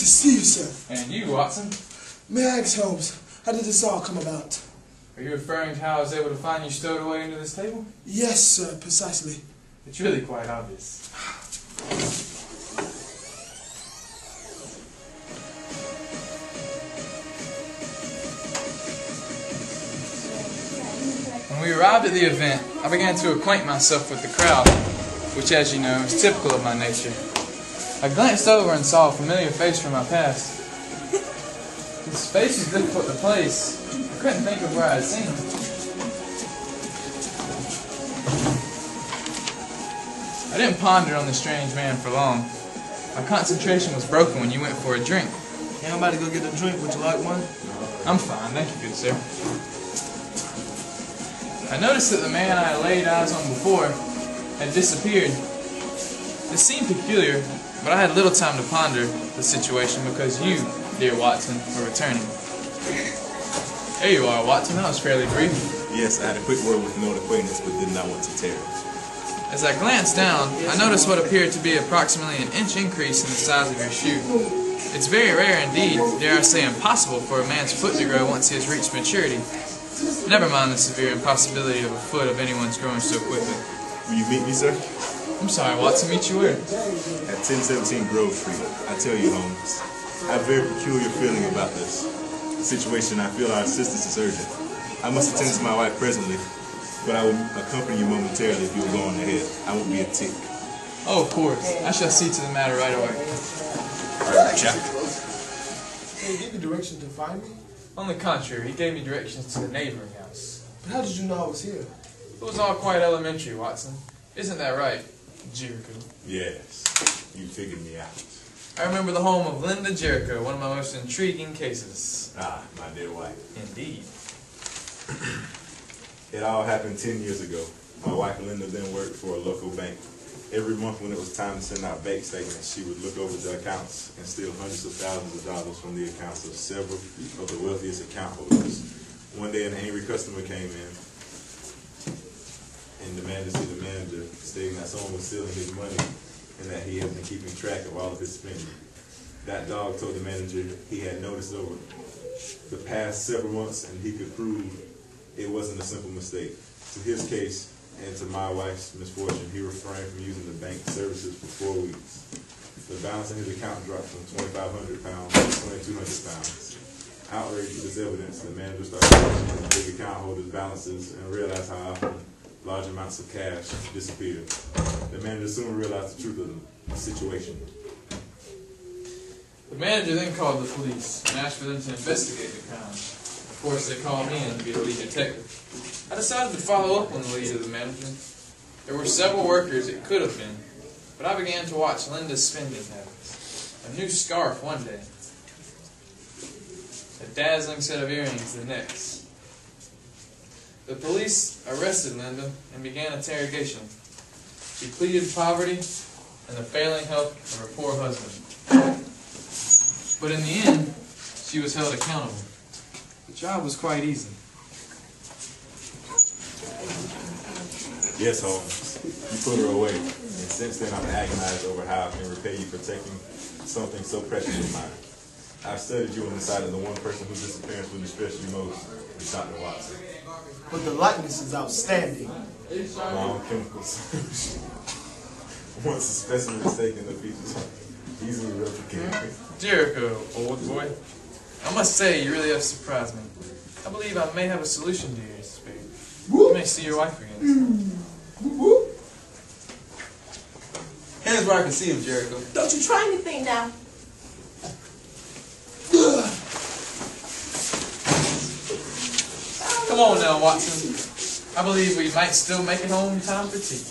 to see you, sir. And you, Watson? May I ask, Holmes, how did this all come about? Are you referring to how I was able to find you stowed away under this table? Yes, sir, precisely. It's really quite obvious. When we arrived at the event, I began to acquaint myself with the crowd, which, as you know, is typical of my nature. I glanced over and saw a familiar face from my past. His face was difficult to place. I couldn't think of where I had seen him. I didn't ponder on the strange man for long. My concentration was broken when you went for a drink. Yeah, I'm about to go get a drink. Would you like one? I'm fine, thank you, good sir. I noticed that the man I had laid eyes on before had disappeared. This seemed peculiar, but I had little time to ponder the situation because you, dear Watson, were returning. There you are, Watson. That was fairly brief. Yes, I had a quick word with an old acquaintance, but did not want to tear it. As I glanced down, I noticed what appeared to be approximately an inch increase in the size of your shoe. It's very rare indeed, dare I say impossible, for a man's foot to grow once he has reached maturity. Never mind the severe impossibility of a foot of anyone's growing so quickly. Will you meet me, sir? I'm sorry, Watson. Meet you where? At 1017 Grove Street. I tell you, Holmes, I have a very peculiar feeling about this situation. I feel our assistance is urgent. I must attend to my wife presently, but I will accompany you momentarily if you will go on ahead. I won't be a tick. Oh, of course. I shall see to the matter right away. All right, Jack. Can you give me directions to find me? On the contrary, he gave me directions to the neighboring house. But how did you know I was here? It was all quite elementary, Watson. Isn't that right, Jericho? Yes, you figured me out. I remember the home of Linda Jericho, one of my most intriguing cases. Ah, my dear wife. Indeed. It all happened 10 years ago. My wife Linda then worked for a local bank. Every month when it was time to send out bank statements, she would look over the accounts and steal hundreds of thousands of dollars from the accounts of several of the wealthiest account holders. One day an angry customer came in and demanded to see the manager, stating that someone was stealing his money and that he had been keeping track of all of his spending. That dog told the manager he had noticed over the past several months and he could prove it wasn't a simple mistake. To his case, and to my wife's misfortune, he refrained from using the bank services for 4 weeks. The balance in his account dropped from £2,500 to £2,200. Outraged with this evidence, the manager started questioning the big account holders' balances and realized how often large amounts of cash disappeared. The manager soon realized the truth of the situation. The manager then called the police and asked for them to investigate the crime. Of course, they called me in to be the lead detective. I decided to follow up on the lead of the manager. There were several workers it could have been, but I began to watch Linda's spending habits. A new scarf one day, a dazzling set of earrings the next. The police arrested Linda and began interrogation. She pleaded poverty and the failing health of her poor husband. But in the end, she was held accountable. The job was quite easy. Yes, Holmes. You put her away. And since then, I've agonized over how I can repay you for taking something so precious of mine. I've studied you and decided the one person whose disappearance would distress you most is Dr. Watson. But the likeness is outstanding. My own chemicals. Once a specimen is taken, the features are easily replicated. Jericho, old boy. I must say, you really have surprised me. I believe I may have a solution to your despair. You may see your wife again. Here's where I can see him, Jericho. Don't you try anything now. Come on now, Watson. I believe we might still make it home in time for tea.